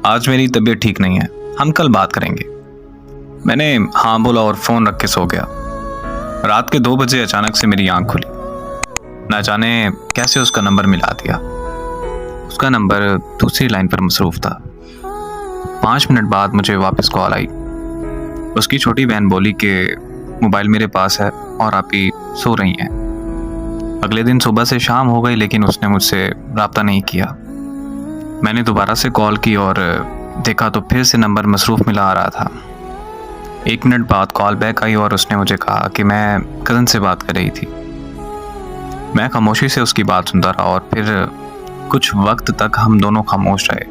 आज मेरी तबीयत ठीक नहीं है, हम कल बात करेंगे। मैंने हाँ बोला और फ़ोन रख के सो गया। रात के 2 बजे अचानक से मेरी आंख खुली। ना जाने कैसे उसका नंबर मिला दिया। उसका नंबर दूसरी लाइन पर मसरूफ़ था। 5 मिनट बाद मुझे वापस कॉल आई। उसकी छोटी बहन बोली कि मोबाइल मेरे पास है और आप ही सो रही हैं। अगले दिन सुबह से शाम हो गई लेकिन उसने मुझसे रब्ता नहीं किया। मैंने दोबारा से कॉल की और देखा तो फिर से नंबर मसरूफ़ मिला आ रहा था। 1 मिनट बाद कॉल बैक आई और उसने मुझे कहा कि मैं कज़न से बात कर रही थी। मैं खामोशी से उसकी बात सुनता रहा और फिर कुछ वक्त तक हम दोनों खामोश रहे।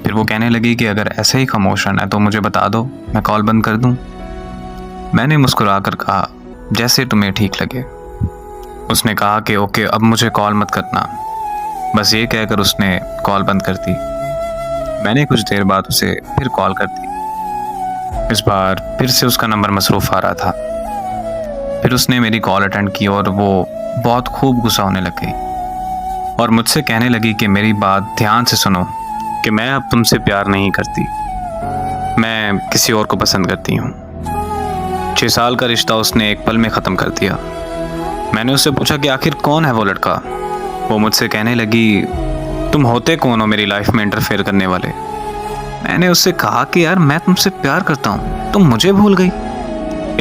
फिर वो कहने लगी कि अगर ऐसे ही खामोश रहना है तो मुझे बता दो, मैं कॉल बंद कर दूं। मैंने मुस्कुरा कर कहा जैसे तुम्हें ठीक लगे। उसने कहा कि ओके, अब मुझे कॉल मत करना। बस ये कहकर उसने कॉल बंद कर दी। मैंने कुछ देर बाद उसे फिर कॉल कर दी। इस बार फिर से उसका नंबर मसरूफ़ आ रहा था। फिर उसने मेरी कॉल अटेंड की और वो बहुत खूब गुस्सा होने लग गई और मुझसे कहने लगी कि मेरी बात ध्यान से सुनो कि मैं अब तुमसे प्यार नहीं करती, मैं किसी और को पसंद करती हूँ। 6 साल का रिश्ता उसने एक पल में ख़त्म कर दिया। मैंने उससे पूछा कि आखिर कौन है वो लड़का। वो मुझसे कहने लगी तुम होते कौन हो मेरी लाइफ में इंटरफेयर करने वाले। मैंने उससे कहा कि यार मैं तुमसे प्यार करता हूँ, तुम मुझे भूल गई।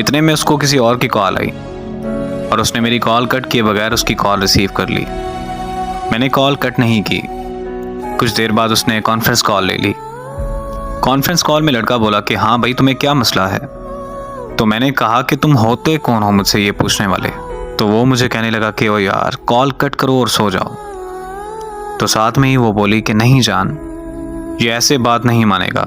इतने में उसको किसी और की कॉल आई और उसने मेरी कॉल कट किए बगैर उसकी कॉल रिसीव कर ली। मैंने कॉल कट नहीं की। कुछ देर बाद उसने कॉन्फ्रेंस कॉल ले ली। कॉन्फ्रेंस कॉल में लड़का बोला कि हाँ भाई, तुम्हें क्या मसला है। तो मैंने कहा कि तुम होते कौन हो मुझसे ये पूछने वाले। तो वो मुझे कहने लगा कि ओ यार कॉल कट करो और सो जाओ। तो साथ में ही वो बोली कि नहीं जान, ये ऐसे बात नहीं मानेगा,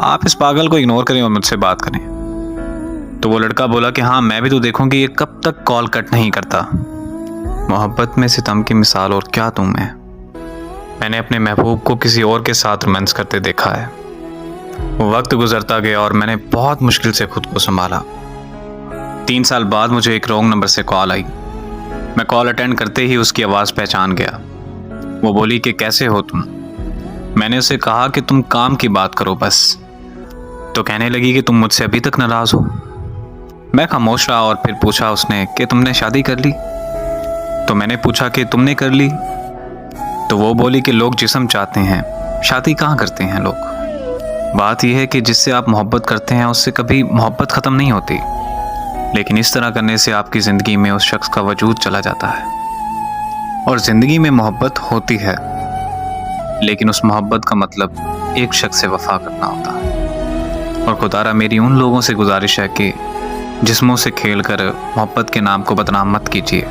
आप इस पागल को इग्नोर करें और मुझसे बात करें। तो वो लड़का बोला कि हाँ मैं भी तो देखूंगी ये कब तक कॉल कट नहीं करता। मोहब्बत में सितम की मिसाल और क्या तुम है। मैंने अपने महबूब को किसी और के साथ रोमांस करते देखा है। वो वक्त गुजरता गया और मैंने बहुत मुश्किल से खुद को संभाला। 3 साल बाद मुझे एक रॉन्ग नंबर से कॉल आई। मैं कॉल अटेंड करते ही उसकी आवाज़ पहचान गया। वो बोली कि कैसे हो तुम। मैंने उसे कहा कि तुम काम की बात करो बस। तो कहने लगी कि तुम मुझसे अभी तक नाराज़ हो। मैं खामोश रहा और फिर पूछा उसने कि तुमने शादी कर ली। तो मैंने पूछा कि तुमने कर ली। तो वो बोली कि लोग जिस्म चाहते हैं, शादी कहाँ करते हैं लोग। बात यह है कि जिससे आप मोहब्बत करते हैं उससे कभी मोहब्बत ख़त्म नहीं होती, लेकिन इस तरह करने से आपकी ज़िंदगी में उस शख्स का वजूद चला जाता है। और ज़िंदगी में मोहब्बत होती है, लेकिन उस मोहब्बत का मतलब एक शख्स से वफा करना होता है। और खुदारा मेरी उन लोगों से गुजारिश है कि जिस्मों से खेलकर मोहब्बत के नाम को बदनाम मत कीजिए।